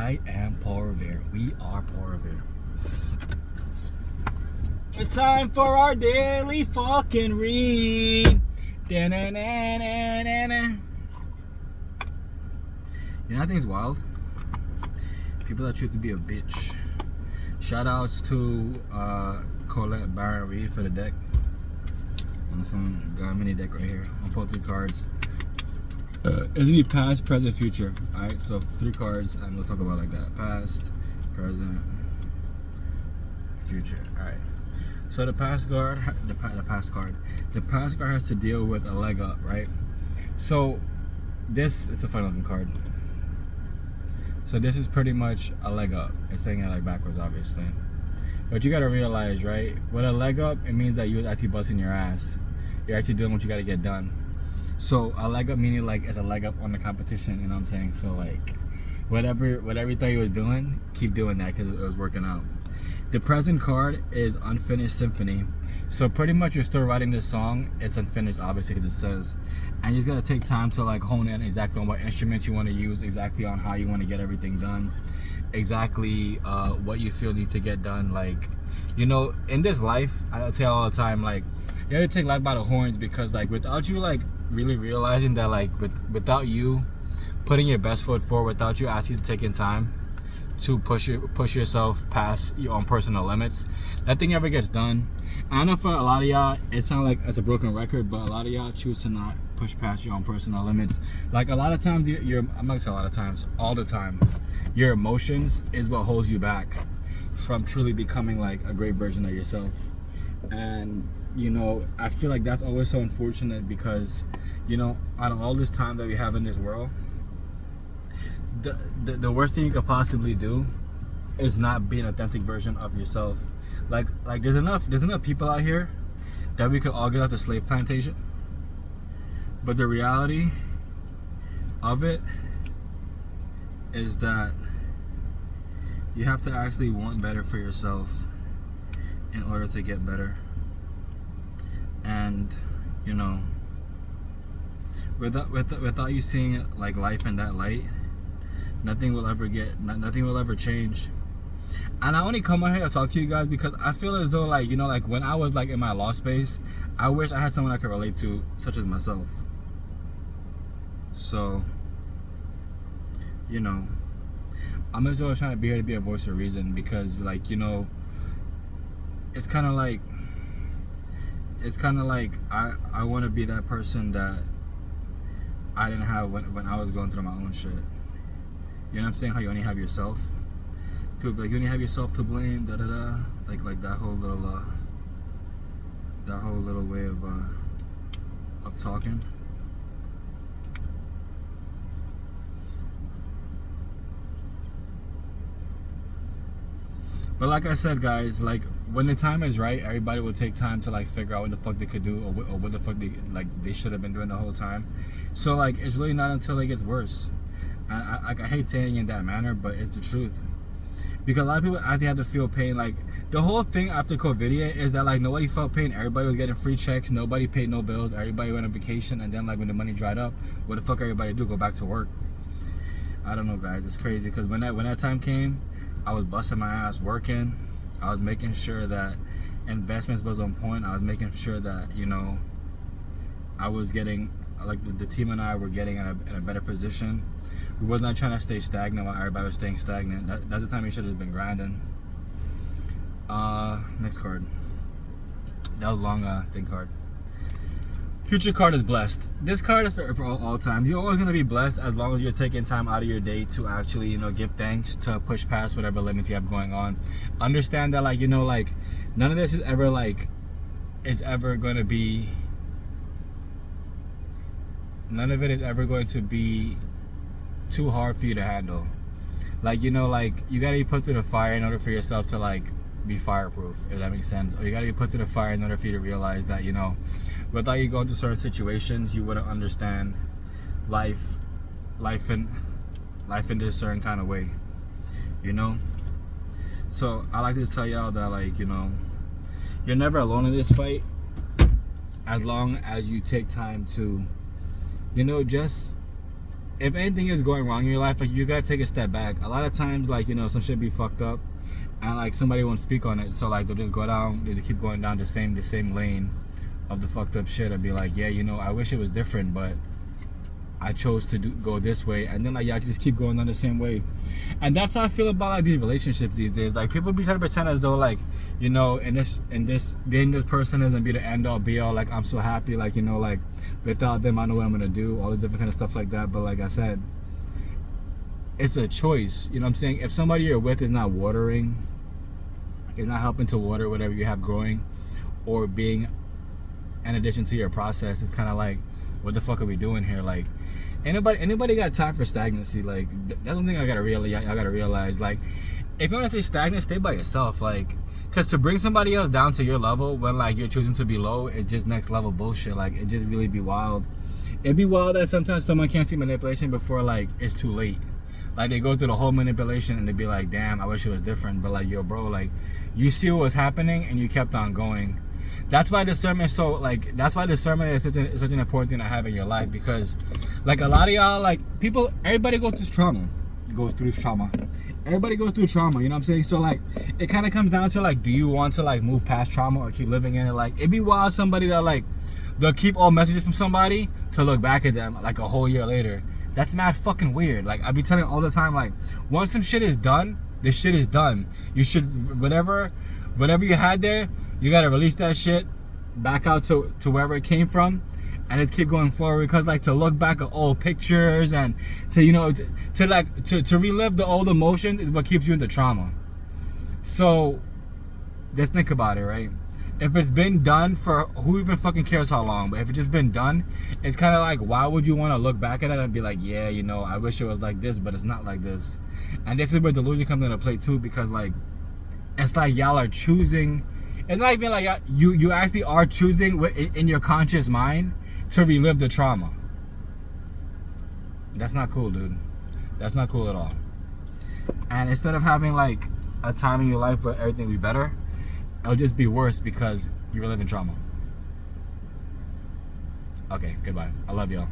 I am Paul Revere. We are Paul Revere. It's time for our daily fucking read. Da-na-na-na-na-na. You know, I think it's wild. People that choose to be a bitch. Shout outs to Colette Baron Reed for the deck. On some got a mini deck right here. I'll pull 3 cards. It's gonna be past, present, future. Alright, so 3 cards and we'll talk about it like that. Past, present, future. Alright. So the past card has to deal with a leg up, right? So this is a fun looking card. So this is pretty much a leg up. It's saying it like backwards, obviously. But you gotta realize, right? With a leg up, it means that you're actually busting your ass. You're actually doing what you gotta get done. So a leg up meaning like it's a leg up on the competition, you know what I'm saying? So like whatever you thought you was doing, keep doing that because it was working out. The present card is Unfinished Symphony. So pretty much you're still writing this song. It's unfinished, obviously, because it says. And you just gotta take time to like hone in exactly on what instruments you want to use, exactly on how you want to get everything done, exactly what you feel needs to get done. Like, you know, in this life, I tell you all the time, like, you have to take life by the horns because like without you like really realizing that like without you putting your best foot forward, without you actually taking time to push yourself past your own personal limits, nothing ever gets done. And I know for a lot of y'all it sounds like it's a broken record, but a lot of y'all choose to not push past your own personal limits. Like a lot of times I'm not gonna say a lot of times, all the time, your emotions is what holds you back from truly becoming like a great version of yourself. And you know, I feel like that's always so unfortunate because, you know, out of all this time that we have in this world, the worst thing you could possibly do is not be an authentic version of yourself. Like there's enough people out here that we could all get out the slave plantation, but the reality of it is that you have to actually want better for yourself in order to get better. And you know, without you seeing it like life in that light, nothing will ever change. And I only come out here to talk to you guys because I feel as though, like, you know, like when I was like in my lost space, I wish I had someone I could relate to, such as myself. So, you know, I'm just always trying to be here to be a voice of reason because, like, you know, it's kind of like I want to be that person that I didn't have when I was going through my own shit. You know what I'm saying? How you only have yourself. People be like, you only have yourself to blame, da da da. Like that whole little way of talking. But like I said, guys, like when the time is right, everybody will take time to like figure out what the fuck they could do or what the fuck they should have been doing the whole time. So like it's really not until it gets worse. And I hate saying it in that manner, but it's the truth. Because a lot of people actually have to feel pain. Like the whole thing after COVID is that like nobody felt pain. Everybody was getting free checks. Nobody paid no bills. Everybody went on vacation. And then like when the money dried up, what the fuck everybody do? Go back to work. I don't know, guys. It's crazy because when that time came, I was busting my ass working. I was making sure that investments was on point. I was making sure that, you know, I was getting, like the team and I were getting in a better position. We was not trying to stay stagnant while everybody was staying stagnant. That's the time we should have been grinding. Next card. That was long thing card. Future card is Blessed. This card is for all times. You're always gonna be blessed as long as you're taking time out of your day to actually, you know, give thanks, to push past whatever limits you have going on. Understand that, like, you know, like none of this is ever like going to be. None of it is ever going to be too hard for you to handle. Like, you know, like you gotta be put to the fire in order for yourself to like be fireproof, if that makes sense. Or you gotta be put to the fire in order for you to realize that, you know, without you going through certain situations, you wouldn't understand life in this certain kind of way, you know. So I like to tell y'all that, like, you know, you're never alone in this fight as long as you take time to, you know, just if anything is going wrong in your life, like, you gotta take a step back. A lot of times, like, you know, some shit be fucked up, and like somebody won't speak on it, so like they'll just go down, they just keep going down the same lane of the fucked up shit, and be like, yeah, you know, I wish it was different, but I chose to go this way, and then like, yeah, I just keep going down the same way. And that's how I feel about like these relationships these days. Like, people be trying to pretend as though, like, you know, and this person isn't be the end all be all. Like, I'm so happy, like, you know, like, without them I know what I'm gonna do, all this different kind of stuff like that. But like I said, it's a choice. You know what I'm saying? If somebody you're with is not watering, is not helping to water whatever you have growing, or being an addition to your process, it's kind of like, what the fuck are we doing here? Like, anybody got time for stagnancy? Like, that's one thing I gotta realize. Like, if you want to stay stagnant, stay by yourself. Like, because to bring somebody else down to your level when like you're choosing to be low, it's just next level bullshit. Like, it just really be wild. It'd be wild that sometimes someone can't see manipulation before like it's too late. Like, they go through the whole manipulation and they be like, damn, I wish it was different. But like, yo, bro, like, you see what was happening and you kept on going. That's why discernment is so, like, that's why discernment is such an important thing to have in your life. Because like, a lot of y'all, like, everybody goes through trauma. Everybody goes through trauma, you know what I'm saying? So like, it kind of comes down to like, do you want to like move past trauma or keep living in it? Like, it'd be wild somebody that like, they'll keep all messages from somebody to look back at them like a whole year later. That's mad fucking weird. Like, I be telling all the time, like, once some shit is done, this shit is done. You should, whatever you had there, you gotta release that shit back out to wherever it came from, and just keep going forward. Because like, to look back at old pictures and to, you know, to relive the old emotions is what keeps you in the trauma. So just think about it, right? If it's been done for, who even fucking cares how long, but if it's just been done, it's kind of like, why would you want to look back at it and be like, yeah, you know, I wish it was like this, but it's not like this. And this is where delusion comes into play too, because like, it's like y'all are choosing. It's not even like you actually are choosing in your conscious mind to relive the trauma. That's not cool, dude. That's not cool at all. And instead of having like a time in your life where everything will be better, it'll just be worse because you're reliving trauma. Okay, goodbye. I love y'all.